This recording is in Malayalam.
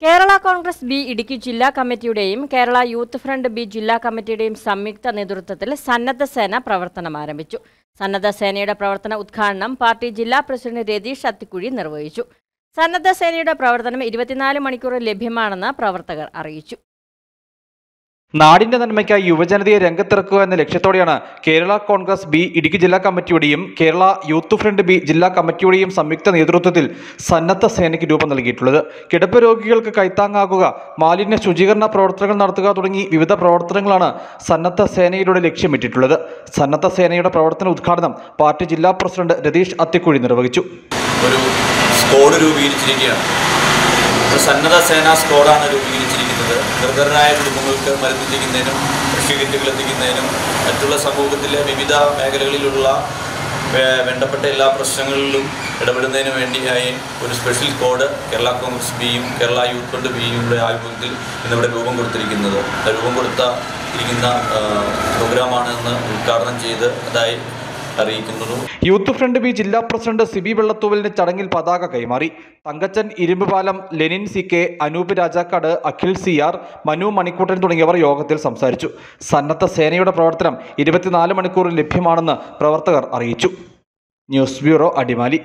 കേരള കോൺഗ്രസ് ബി ഇടുക്കി ജില്ലാ കമ്മിറ്റിയുടെയും കേരള യൂത്ത് ഫ്രണ്ട് ബി ജില്ലാ കമ്മിറ്റിയുടെയും സംയുക്ത നേതൃത്വത്തിൽ സന്നദ്ധ സേന പ്രവർത്തനം ആരംഭിച്ചു. സന്നദ്ധ സേനയുടെ പ്രവർത്തന ഉദ്ഘാടനം പാർട്ടി ജില്ലാ പ്രസിഡന്റ് രതീഷ് അത്തിക്കുഴി നിർവഹിച്ചു. സന്നദ്ധ സേനയുടെ പ്രവർത്തനം 24 മണിക്കൂർ ലഭ്യമാണെന്ന് പ്രവർത്തകർ അറിയിച്ചു. നാടിന്റെ നന്മയ്ക്കായി യുവജനതയെ രംഗത്തിറക്കുക എന്ന ലക്ഷ്യത്തോടെയാണ് കേരള കോൺഗ്രസ് ബി ഇടുക്കി ജില്ലാ കമ്മിറ്റിയുടെയും കേരള യൂത്ത് ഫ്രണ്ട് ബി ജില്ലാ കമ്മിറ്റിയുടെയും സംയുക്ത നേതൃത്വത്തിൽ സന്നദ്ധ സേനയ്ക്ക് രൂപം നൽകിയിട്ടുള്ളത്. കിടപ്പ് രോഗികൾക്ക് കൈത്താങ്ങാകുക, മാലിന്യ ശുചീകരണ പ്രവർത്തനങ്ങൾ നടത്തുക തുടങ്ങി വിവിധ പ്രവർത്തനങ്ങളാണ് സന്നദ്ധ സേനയിലൂടെ ലക്ഷ്യമിട്ടിട്ടുള്ളത്. സന്നദ്ധ സേനയുടെ പ്രവർത്തന ഉദ്ഘാടനം പാർട്ടി ജില്ലാ പ്രസിഡന്റ് രതീഷ് അത്തിക്കുഴി നിർവഹിച്ചു. ഒരു സ്ക്വാഡ് രൂപീകരിച്ചിരിക്കുകയാണ്. സന്നദ്ധ സേനാ സ്ക്വാഡാണ് രൂപീകരിച്ചിരിക്കുന്നത്. നിർധനരായ കുടുംബങ്ങൾക്ക് മരുന്നെത്തിക്കുന്നതിനും ഭക്ഷ്യ കിറ്റുകൾ എത്തിക്കുന്നതിനും മറ്റുള്ള സമൂഹത്തിലെ വിവിധ മേഖലകളിലുള്ള വേണ്ടപ്പെട്ട എല്ലാ പ്രശ്നങ്ങളിലും ഇടപെടുന്നതിന് വേണ്ടിയായി ഒരു സ്പെഷ്യൽ സ്ക്വാഡ് കേരള കോൺഗ്രസ് ബിയും കേരള യൂത്ത് ഫ്രണ്ട് ബിയുടെ ആഭിമുഖ്യത്തിൽ ഇന്നിവിടെ രൂപം കൊടുത്തിരിക്കുന്നത്. രൂപം കൊടുത്തിരിക്കുന്ന പ്രോഗ്രാമാണെന്ന് ഉദ്ഘാടനം ചെയ്ത് അതായി അറിയിക്കുന്നു. യൂത്ത് ഫ്രണ്ട് ബി ജില്ലാ പ്രസിഡന്റ് സിബി വെള്ളത്തൂവലിന് ചടങ്ങിൽ പതാക കൈമാറി. Thankachan Irumbupalam, Lenin C K, Anoop Rajakkad, Akhil CR, Manu Manikkuttan തുടങ്ങിയവർ യോഗത്തിൽ സംസാരിച്ചു. സന്നദ്ധ സേനയുടെ പ്രവർത്തനം 24 മണിക്കൂർ ലഭ്യമാണെന്ന് പ്രവർത്തകർ അറിയിച്ചു. News bureau, Adimali.